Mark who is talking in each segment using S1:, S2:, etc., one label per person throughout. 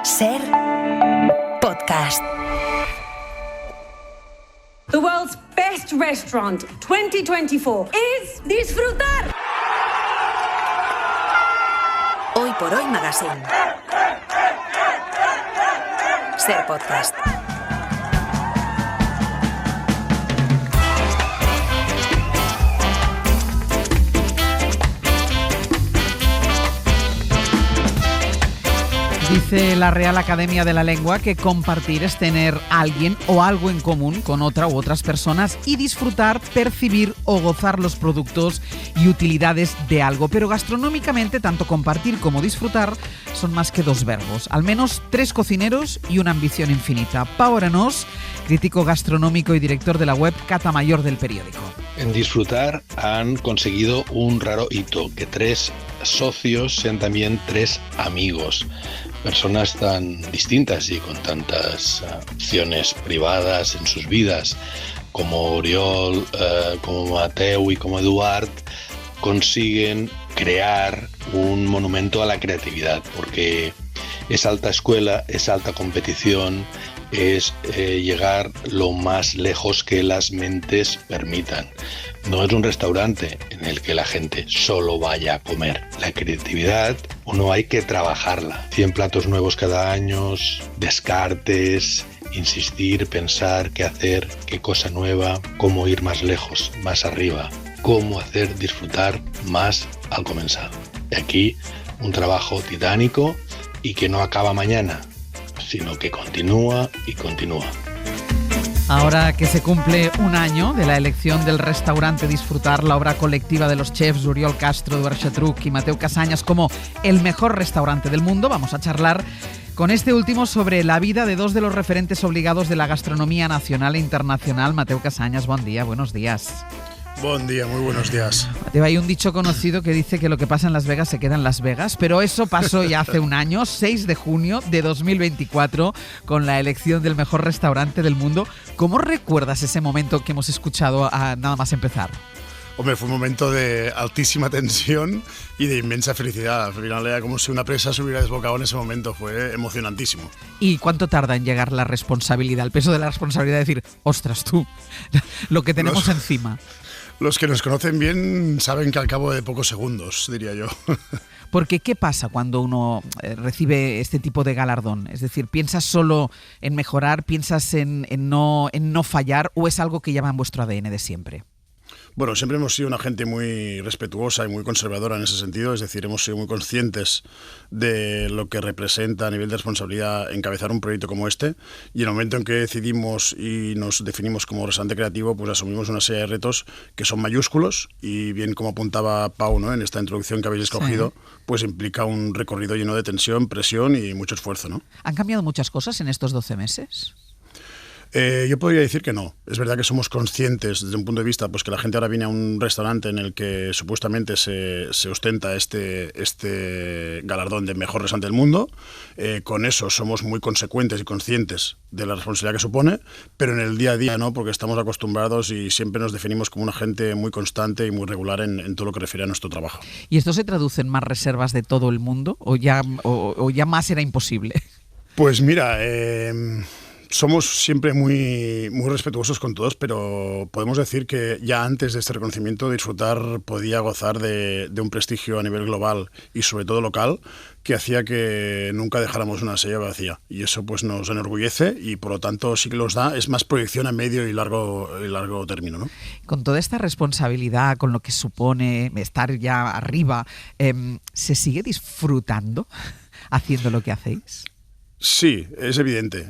S1: Ser podcast.
S2: The world's best restaurant 2024 is disfrutar.
S1: Hoy por hoy Magazine. Ser podcast.
S3: Dice la Real Academia de la Lengua que compartir es tener alguien o algo en común con otra u otras personas y disfrutar, percibir o gozar los productos y utilidades de algo. Pero gastronómicamente, tanto compartir como disfrutar son más que dos verbos. Al menos tres cocineros y una ambición infinita. Pau Arenós, crítico gastronómico y director de la web Cata Mayor del periódico.
S4: En disfrutar han conseguido un raro hito, que tres socios sean también tres amigos. Personas tan distintas y con tantas opciones privadas en sus vidas, como Oriol, como Mateu y como Eduard, consiguen crear un monumento a la creatividad, porque es alta escuela, es alta competición, es llegar lo más lejos que las mentes permitan. No es un restaurante en el que la gente solo vaya a comer. La creatividad, uno hay que trabajarla. 100 platos nuevos cada año, descartes, insistir, pensar qué hacer, qué cosa nueva, cómo ir más lejos, más arriba, cómo hacer disfrutar más al comenzar. Y aquí un trabajo titánico y que no acaba mañana, sino que continúa y continúa.
S3: Ahora que se cumple un año de la elección del restaurante Disfrutar, la obra colectiva de los chefs Oriol Castro, Eduard Xatruch y Mateu Casañas como el mejor restaurante del mundo, vamos a charlar con este último sobre la vida de dos de los referentes obligados de la gastronomía nacional e internacional. Mateu Casañas, buen día, buenos días.
S5: Buen día, muy buenos días.
S3: Mateu, hay un dicho conocido que dice que lo que pasa en Las Vegas se queda en Las Vegas, pero eso pasó ya hace un año, 6 de junio de 2024, con la elección del mejor restaurante del mundo. ¿Cómo recuerdas ese momento que hemos escuchado nada más empezar?
S5: Hombre, fue un momento de altísima tensión y de inmensa felicidad. Al final era como si una presa se hubiera desbocado en ese momento, fue emocionantísimo.
S3: ¿Y cuánto tarda en llegar la responsabilidad, el peso de la responsabilidad de decir, ostras tú, lo que tenemos encima?
S5: Los que nos conocen bien saben que al cabo de pocos segundos, diría yo.
S3: Porque ¿qué pasa cuando uno recibe este tipo de galardón? Es decir, ¿piensas solo en mejorar, piensas en no fallar o es algo que llama en vuestro ADN de siempre?
S5: Bueno, siempre hemos sido una gente muy respetuosa y muy conservadora en ese sentido, es decir, hemos sido muy conscientes de lo que representa a nivel de responsabilidad encabezar un proyecto como este, y en el momento en que decidimos y nos definimos como restaurante creativo, pues asumimos una serie de retos que son mayúsculos y bien como apuntaba Pau, ¿no?, en esta introducción que habéis escogido, sí, pues implica un recorrido lleno de tensión, presión y mucho esfuerzo, ¿no?
S3: ¿Han cambiado muchas cosas en estos 12 meses?
S5: Yo podría decir que no. Es verdad que somos conscientes desde un punto de vista pues que la gente ahora viene a un restaurante en el que supuestamente se ostenta este galardón de mejor restaurante del mundo. Con eso somos muy consecuentes y conscientes de la responsabilidad que supone, pero en el día a día no, porque estamos acostumbrados y siempre nos definimos como una gente muy constante y muy regular en todo lo que refiere a nuestro trabajo.
S3: ¿Y esto se traduce en más reservas de todo el mundo o ya más era imposible?
S5: Pues mira, somos siempre muy, muy respetuosos con todos, pero podemos decir que ya antes de este reconocimiento Disfrutar podía gozar de un prestigio a nivel global y sobre todo local que hacía que nunca dejáramos una silla vacía. Y eso pues nos enorgullece y por lo tanto sí que los da, es más proyección a medio y largo término, ¿no?
S3: Con toda esta responsabilidad, con lo que supone estar ya arriba, ¿se sigue disfrutando haciendo lo que hacéis?
S5: Sí, es evidente.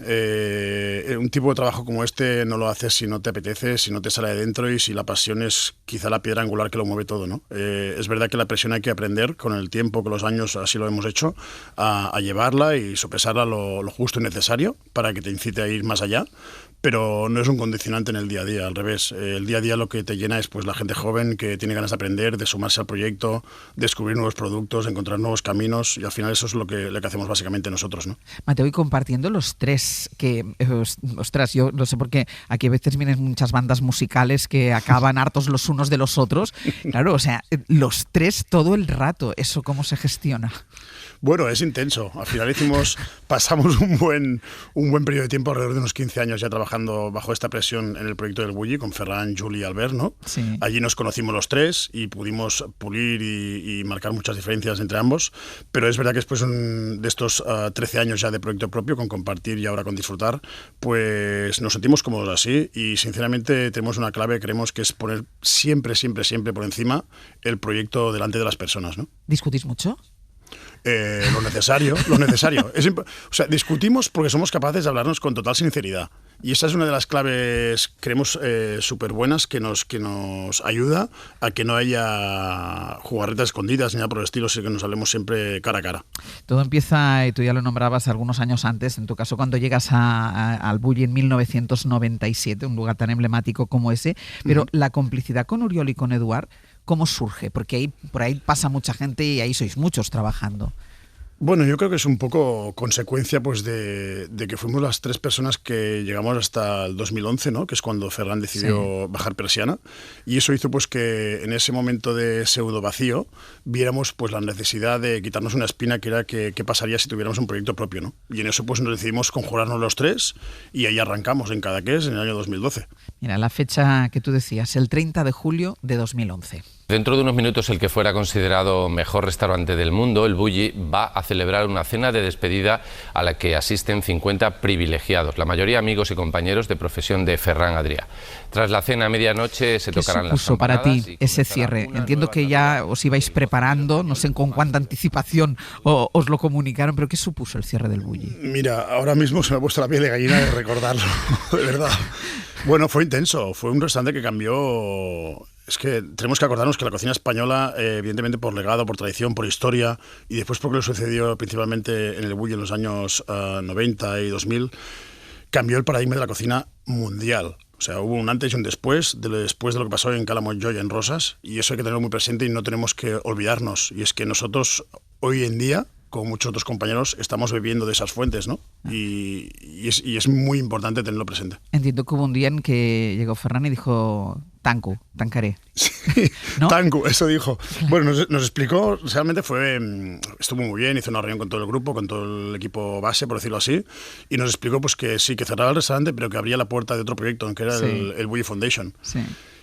S5: Un tipo de trabajo como este no lo haces si no te apetece, si no te sale de dentro y si la pasión es quizá la piedra angular que lo mueve todo, ¿no? Es verdad que la presión hay que aprender con el tiempo, con los años, así lo hemos hecho, a llevarla y sopesarla lo justo y necesario para que te incite a ir más allá. Pero no es un condicionante en el día a día, al revés. El día a día lo que te llena es pues la gente joven que tiene ganas de aprender, de sumarse al proyecto, descubrir nuevos productos, encontrar nuevos caminos y al final eso es lo que hacemos básicamente nosotros, ¿no?
S3: Mateu, y compartiendo los tres que, ostras, yo no sé por qué aquí a veces vienen muchas bandas musicales que acaban hartos los unos de los otros. Claro, o sea, los tres todo el rato, ¿eso cómo se gestiona?
S5: Bueno, es intenso. Al final pasamos un buen periodo de tiempo, alrededor de unos 15 años ya trabajando bajo esta presión en el proyecto del Bulli, con Ferran, Juli y Albert, ¿no?
S3: Sí.
S5: Allí nos conocimos los tres y pudimos pulir y marcar muchas diferencias entre ambos, pero es verdad que después de estos 13 años ya de proyecto propio, con compartir y ahora con disfrutar, pues nos sentimos cómodos así y sinceramente tenemos una clave, creemos que es poner siempre por encima el proyecto delante de las personas, ¿no?
S3: ¿Discutís mucho?
S5: Lo necesario. O sea, discutimos porque somos capaces de hablarnos con total sinceridad. Y esa es una de las claves, creemos, súper buenas que nos ayuda a que no haya jugarretas escondidas ni nada por el estilo, sino que nos hablemos siempre cara a cara.
S3: Todo empieza, y tú ya lo nombrabas algunos años antes, en tu caso cuando llegas al Bulli en 1997, un lugar tan emblemático como ese, pero la complicidad con Uriol y con Eduard, ¿cómo surge? Porque por ahí pasa mucha gente y ahí sois muchos trabajando.
S5: Bueno, yo creo que es un poco consecuencia pues de que fuimos las tres personas que llegamos hasta el 2011, ¿no? Que es cuando Ferran decidió bajar persiana, y eso hizo pues que en ese momento de pseudo vacío viéramos pues la necesidad de quitarnos una espina que era qué pasaría si tuviéramos un proyecto propio, ¿no? Y en eso pues nos decidimos conjurarnos los tres y ahí arrancamos en Cadaqués en el año 2012.
S3: Mira, la fecha que tú decías, el 30 de julio de 2011.
S6: Dentro de unos minutos el que fuera considerado mejor restaurante del mundo, el Bulli, va a celebrar una cena de despedida a la que asisten 50 privilegiados, la mayoría amigos y compañeros de profesión de Ferran Adrià. Tras la cena a medianoche se tocarán las
S3: campanadas. ¿Qué supuso para ti ese cierre? Entiendo que ya os ibais preparando, no sé con cuánta anticipación os lo comunicaron, pero ¿qué supuso el cierre del Bulli?
S5: Mira, ahora mismo se me ha puesto la piel de gallina de recordarlo, de verdad. Bueno, fue intenso, fue un restaurante que cambió. Es que tenemos que acordarnos que la cocina española, evidentemente por legado, por tradición, por historia, y después porque lo sucedió principalmente en el Bulli en los años 90 y 2000, cambió el paradigma de la cocina mundial. O sea, hubo un antes y un después de lo que pasó en Cala Montjoy, en Rosas, y eso hay que tenerlo muy presente y no tenemos que olvidarnos. Y es que nosotros, hoy en día, como muchos otros compañeros, estamos bebiendo de esas fuentes, ¿no? Y es muy importante tenerlo presente.
S3: Entiendo que hubo un día en que llegó Ferran y dijo: tancaré.
S5: Sí,
S3: ¿no?
S5: Tanku, eso dijo. Bueno, nos explicó, realmente estuvo muy bien, hizo una reunión con todo el grupo, con todo el equipo base, por decirlo así, y nos explicó pues que sí, que cerraba el restaurante, pero que abría la puerta de otro proyecto, que era el Bulli Foundation.
S3: Sí.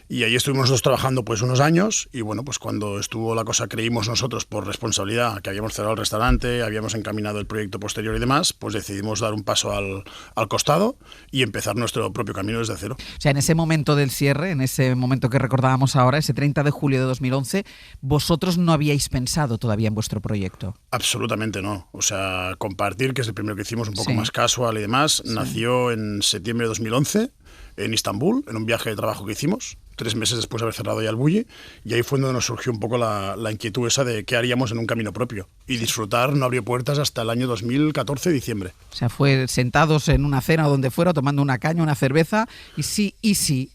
S5: Y ahí estuvimos nosotros trabajando pues unos años y bueno, pues cuando estuvo la cosa, creímos nosotros por responsabilidad que habíamos cerrado el restaurante, habíamos encaminado el proyecto posterior y demás, pues decidimos dar un paso al costado y empezar nuestro propio camino desde cero.
S3: O sea, en ese momento del cierre, en ese momento que recordábamos ahora, ese 30 de julio de 2011, vosotros no habíais pensado todavía en vuestro proyecto.
S5: Absolutamente no. O sea, Compartir, que es el primero que hicimos un poco más casual y demás, nació en septiembre de 2011 en Istambul, en un viaje de trabajo que hicimos, 3 meses después de haber cerrado ya el Bulli, y ahí fue donde nos surgió un poco la inquietud esa de qué haríamos en un camino propio. Y disfrutar no abrió puertas hasta el año 2014, diciembre.
S3: O sea, fue sentados en una cena o donde fuera, tomando una caña, una cerveza, y sí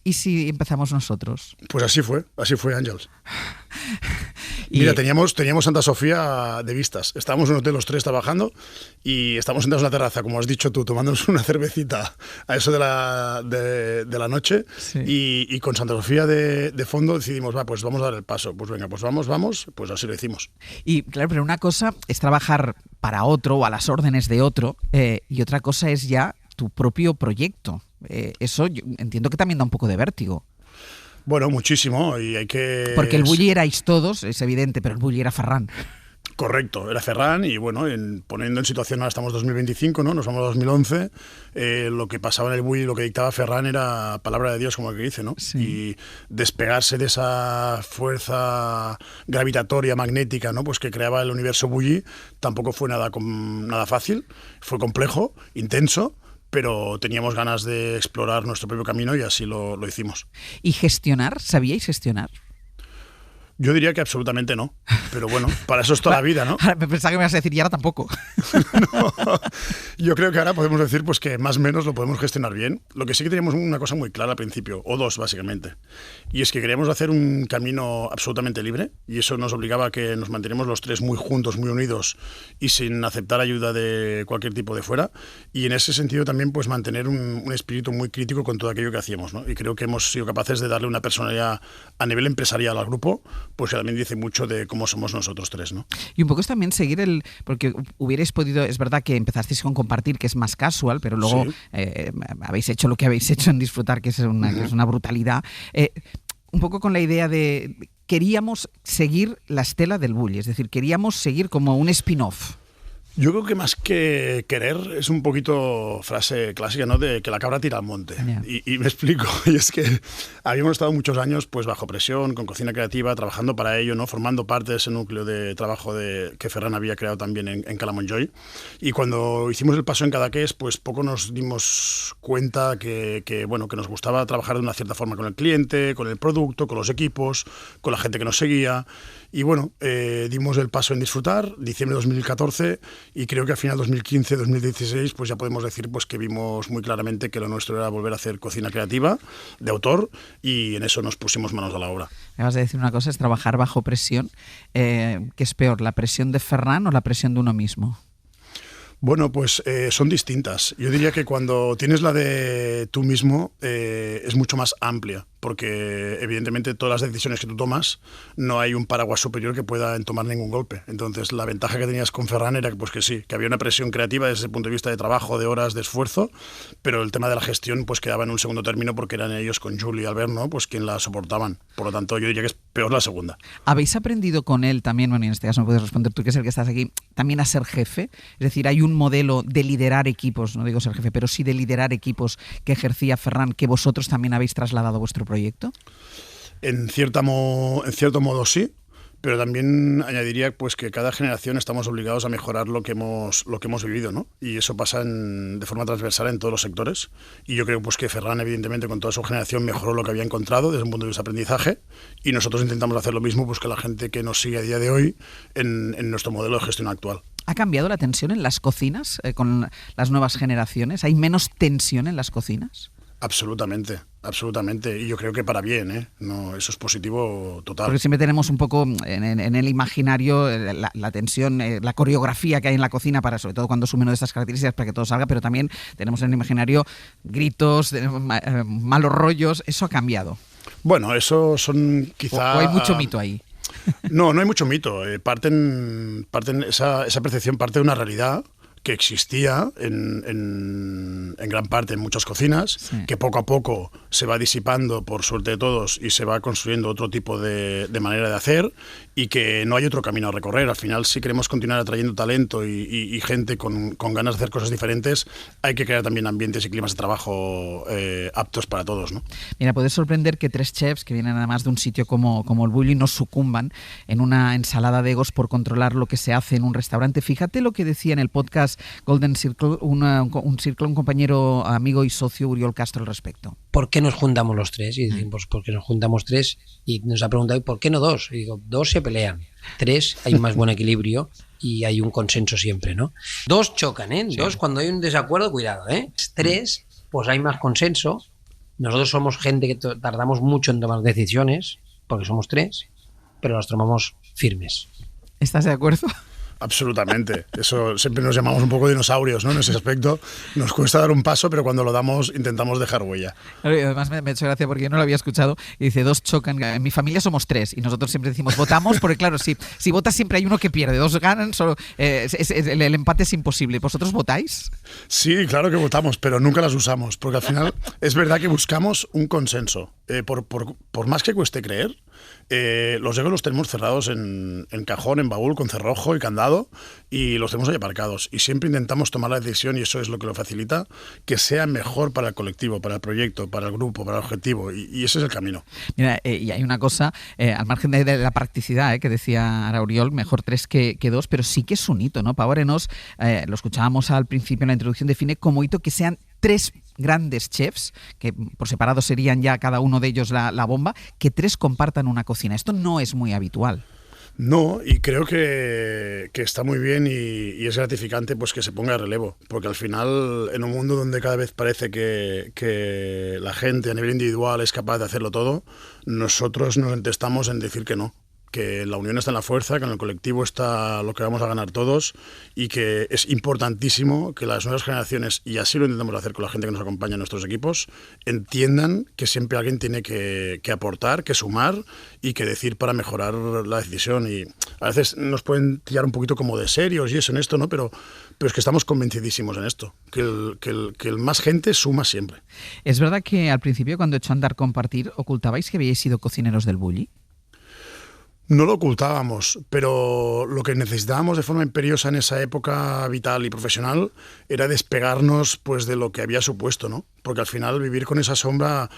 S3: empezamos nosotros.
S5: Pues así fue, Ángels. Mira, teníamos Santa Sofía de vistas. Estábamos en un hotel los tres trabajando y estábamos sentados en la terraza, como has dicho tú, tomándonos una cervecita a eso de la noche, y con Santa Sofía de fondo decidimos, pues vamos a dar el paso. Pues venga, pues vamos, pues así lo hicimos.
S3: Y claro, pero una cosa es trabajar para otro o a las órdenes de otro, y otra cosa es ya tu propio proyecto. Eso yo entiendo que también da un poco de vértigo.
S5: Bueno, muchísimo, y hay que...
S3: Porque el Bulli erais todos, es evidente, pero el Bulli era Ferran.
S5: Correcto, era Ferran, y bueno, poniendo en situación, ahora estamos en 2025, ¿no? Nos vamos a 2011, lo que pasaba en el Bulli, lo que dictaba Ferran era palabra de Dios, como el que dice, ¿no?
S3: Sí.
S5: Y despegarse de esa fuerza gravitatoria, magnética, ¿no? Pues que creaba el universo Bulli, tampoco fue nada fácil, fue complejo, intenso, pero teníamos ganas de explorar nuestro propio camino y así lo hicimos.
S3: ¿Y gestionar? ¿Sabíais gestionar?
S5: Yo diría que absolutamente no, pero bueno, para eso es toda la vida, ¿no?
S3: Me pensaba que me ibas a decir, y ahora tampoco.
S5: No, yo creo que ahora podemos decir pues que más o menos lo podemos gestionar bien. Lo que sí que teníamos una cosa muy clara al principio, o dos básicamente, y es que queríamos hacer un camino absolutamente libre, y eso nos obligaba a que nos manteniéramos los tres muy juntos, muy unidos y sin aceptar ayuda de cualquier tipo de fuera, y en ese sentido también pues mantener un espíritu muy crítico con todo aquello que hacíamos, ¿no? Y creo que hemos sido capaces de darle una personalidad a nivel empresarial al grupo, pues también dice mucho de cómo somos nosotros tres, ¿no?
S3: Y un poco es también seguir porque hubierais podido, es verdad que empezasteis con compartir, que es más casual, pero luego habéis hecho lo que habéis hecho en Disfrutar, que es una brutalidad. Un poco con la idea de queríamos seguir la estela del Bulli, es decir, queríamos seguir como un spin-off.
S5: Yo creo que más que querer es un poquito frase clásica, ¿no? De que la cabra tira al monte.
S3: Yeah.
S5: Y me explico. Y es que habíamos estado muchos años pues bajo presión, con cocina creativa, trabajando para ello, ¿no? Formando parte de ese núcleo de trabajo que Ferran había creado también en Calamonjoy. Y cuando hicimos el paso en Cadaqués, pues poco nos dimos cuenta que nos gustaba trabajar de una cierta forma con el cliente, con el producto, con los equipos, con la gente que nos seguía. Y bueno, dimos el paso en Disfrutar, diciembre de 2014, y creo que a final 2015-2016 pues ya podemos decir pues que vimos muy claramente que lo nuestro era volver a hacer cocina creativa, de autor, y en eso nos pusimos manos a la obra.
S3: Me vas a decir una cosa, es trabajar bajo presión. ¿Qué es peor, la presión de Ferran o la presión de uno mismo?
S5: Bueno, pues son distintas. Yo diría que cuando tienes la de tú mismo es mucho más amplia, porque evidentemente todas las decisiones que tú tomas no hay un paraguas superior que pueda tomar ningún golpe. Entonces la ventaja que tenías con Ferran era pues que sí, que había una presión creativa desde el punto de vista de trabajo, de horas, de esfuerzo, pero el tema de la gestión pues quedaba en un segundo término porque eran ellos con Juli y Albert, ¿no? Pues quien la soportaban. Por lo tanto yo diría que es peor la segunda.
S3: ¿Habéis aprendido con él también, bueno, y en este caso me puedes responder tú que es el que estás aquí, también a ser jefe? Es decir, hay un modelo de liderar equipos, no digo ser jefe, pero sí de liderar equipos que ejercía Ferran, que vosotros también habéis trasladado a vuestro proyecto.
S5: En cierto modo sí, pero también añadiría pues que cada generación estamos obligados a mejorar lo que hemos vivido, ¿no? Y eso pasa de forma transversal en todos los sectores. Y yo creo pues que Ferran, evidentemente, con toda su generación mejoró lo que había encontrado desde un punto de vista de aprendizaje, y nosotros intentamos hacer lo mismo pues que la gente que nos sigue a día de hoy en nuestro modelo de gestión actual.
S3: ¿Ha cambiado la tensión en las cocinas con las nuevas generaciones? ¿Hay menos tensión en las cocinas?
S5: Absolutamente. Y yo creo que para bien, ¿eh? No, eso es positivo total.
S3: Porque siempre tenemos un poco en el imaginario la tensión, la coreografía que hay en la cocina, para sobre todo cuando asume una de estas características para que todo salga, pero también tenemos en el imaginario gritos, malos rollos. ¿Eso ha cambiado?
S5: Bueno, eso son quizá...
S3: ¿O hay mucho mito ahí?
S5: No hay mucho mito. Esa percepción parte de una realidad que existía en gran parte en muchas cocinas, sí, que poco a poco se va disipando por suerte de todos y se va construyendo otro tipo de manera de hacer, y que no hay otro camino a recorrer. Al final, si queremos continuar atrayendo talento y gente con ganas de hacer cosas diferentes, hay que crear también ambientes y climas de trabajo aptos para todos, ¿no?
S3: Mira, puede sorprender que 3 chefs que vienen además de un sitio como el Bulli no sucumban en una ensalada de egos por controlar lo que se hace en un restaurante. Fíjate lo que decía en el podcast Golden Circle un compañero, amigo y socio, Uriol Castro, al respecto.
S7: ¿Por qué nos juntamos los 3? Y decimos, porque nos juntamos 3, y nos ha preguntado, ¿por qué no 2? Y digo, 2 se pelean, 3 hay más buen equilibrio y hay un consenso siempre, ¿no? 2 chocan, ¿eh? 2 sí. Cuando hay un desacuerdo, cuidado, ¿eh? 3, pues hay más consenso. Nosotros somos gente que tardamos mucho en tomar decisiones, porque somos 3, pero las tomamos firmes.
S3: ¿Estás de acuerdo?
S5: Absolutamente. Eso siempre nos llamamos un poco dinosaurios, ¿no? En ese aspecto nos cuesta dar un paso, pero cuando lo damos intentamos dejar huella.
S3: Además me ha hecho gracia porque yo no lo había escuchado y dice 2 chocan. En mi familia somos 3 y nosotros siempre decimos votamos porque claro, si votas siempre hay uno que pierde, 2 ganan, solo el empate es imposible. ¿Vosotros votáis?
S5: Sí, claro que votamos, pero nunca las usamos, porque al final es verdad que buscamos un consenso. Por más que cueste creer, los egos los tenemos cerrados en cajón, en baúl, con cerrojo y candado, y los tenemos ahí aparcados. Y siempre intentamos tomar la decisión, y eso es lo que lo facilita, que sea mejor para el colectivo, para el proyecto, para el grupo, para el objetivo, y ese es el camino.
S3: Mira, y hay una cosa, al margen de la practicidad, que decía Arauriol, mejor 3 que 2, pero sí que es un hito, ¿no? Pau Arenós, lo escuchábamos al principio en la introducción, define como hito que sean 3 grandes chefs, que por separado serían ya cada uno de ellos la bomba, que 3 compartan una cocina. Esto no es muy habitual.
S5: No, y creo que está muy bien y es gratificante pues que se ponga de relevo, porque al final, en un mundo donde cada vez parece que la gente a nivel individual es capaz de hacerlo todo, nosotros nos entestamos en decir que no. que la unión está en la fuerza, que en el colectivo está lo que vamos a ganar todos y que es importantísimo que las nuevas generaciones, y así lo intentamos hacer con la gente que nos acompaña en nuestros equipos, entiendan que siempre alguien tiene que aportar, que sumar y que decir para mejorar la decisión. Y a veces nos pueden tirar un poquito como de serios y eso en esto, ¿no? Pero es que estamos convencidísimos en esto, que el más gente suma siempre.
S3: ¿Es verdad que al principio, cuando echó a andar Compartir, ocultabais que habíais sido cocineros del Bulli?
S5: No lo ocultábamos, pero lo que necesitábamos de forma imperiosa en esa época vital y profesional era despegarnos pues, de lo que había supuesto, ¿no? Porque al final vivir con esa sombra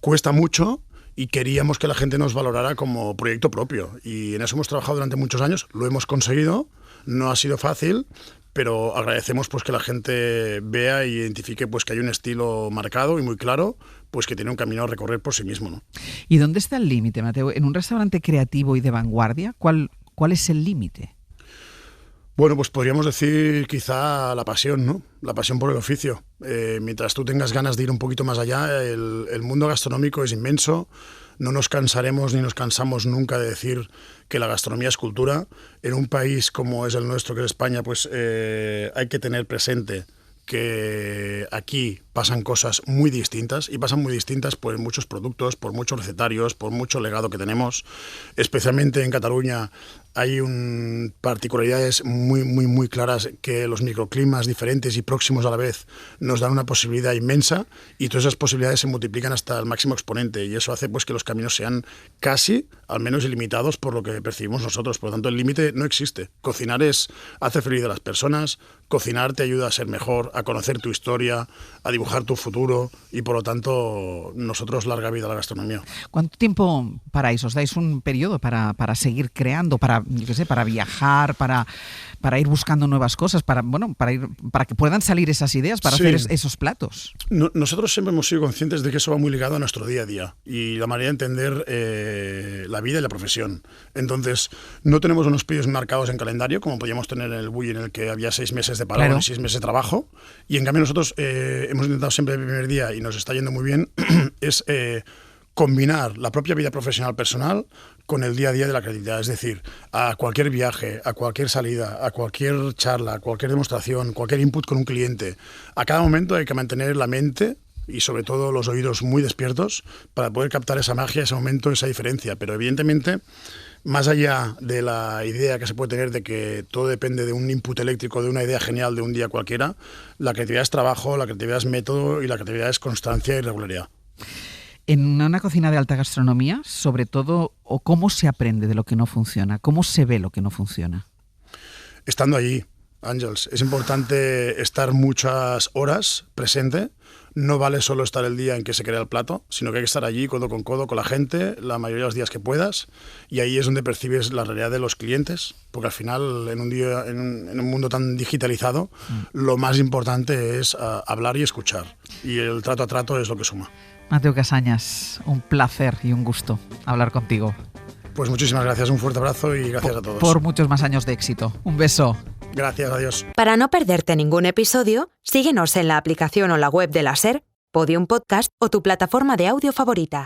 S5: cuesta mucho y queríamos que la gente nos valorara como proyecto propio. Y en eso hemos trabajado durante muchos años, lo hemos conseguido, no ha sido fácil, pero agradecemos pues, que la gente vea e identifique pues, que hay un estilo marcado y muy claro, pues que tiene un camino a recorrer por sí mismo, ¿no?
S3: ¿Y dónde está el límite, Mateo? En un restaurante creativo y de vanguardia, ¿cuál es el límite?
S5: Bueno, pues podríamos decir quizá la pasión, ¿no? La pasión por el oficio. Mientras tú tengas ganas de ir un poquito más allá, el mundo gastronómico es inmenso. No nos cansaremos ni nos cansamos nunca de decir que la gastronomía es cultura. En un país como es el nuestro, que es España, pues hay que tener presente que aquí pasan cosas muy distintas y pasan muy distintas por muchos productos, por muchos recetarios, por mucho legado que tenemos. Especialmente en Cataluña hay particularidades muy claras que los microclimas diferentes y próximos a la vez nos dan una posibilidad inmensa y todas esas posibilidades se multiplican hasta el máximo exponente y eso hace pues que los caminos sean casi, al menos ilimitados por lo que percibimos nosotros. Por lo tanto, el límite no existe. Cocinar hace feliz a las personas, cocinar te ayuda a ser mejor, a conocer tu historia, a dibujar tu futuro y por lo tanto nosotros larga vida a la gastronomía.
S3: ¿Cuánto tiempo paráis? ¿Os dais un periodo para seguir creando, para viajar, para ir buscando nuevas cosas, para que puedan salir esas ideas, para hacer esos platos?
S5: Nosotros siempre hemos sido conscientes de que eso va muy ligado a nuestro día a día y la manera de entender la vida y la profesión. Entonces, no tenemos unos periodos marcados en calendario como podíamos tener en el Bulli, en el que había 6 meses de parón, claro, y 6 meses de trabajo, y en cambio nosotros hemos intentado siempre el primer día, y nos está yendo muy bien, es combinar la propia vida profesional personal con el día a día de la creatividad. Es decir, a cualquier viaje, a cualquier salida, a cualquier charla, a cualquier demostración, cualquier input con un cliente, a cada momento hay que mantener la mente y sobre todo los oídos muy despiertos para poder captar esa magia, ese momento, esa diferencia. Pero evidentemente, más allá de la idea que se puede tener de que todo depende de un input eléctrico, de una idea genial de un día cualquiera, la creatividad es trabajo, la creatividad es método y la creatividad es constancia y regularidad.
S3: En una cocina de alta gastronomía, sobre todo, ¿o cómo se aprende de lo que no funciona? ¿Cómo se ve lo que no funciona?
S5: Estando allí, Àngels. Es importante estar muchas horas presente. No vale solo estar el día en que se crea el plato, sino que hay que estar allí codo con la gente, la mayoría de los días que puedas, y ahí es donde percibes la realidad de los clientes, porque al final en un mundo tan digitalizado, lo más importante es hablar y escuchar, y el trato a trato es lo que suma.
S3: Mateo Casañas, un placer y un gusto hablar contigo.
S5: Pues muchísimas gracias, un fuerte abrazo y gracias a todos.
S3: Por muchos más años de éxito. Un beso.
S5: Gracias, adiós.
S1: Para no perderte ningún episodio, síguenos en la aplicación o la web de la SER, Podium Podcast o tu plataforma de audio favorita.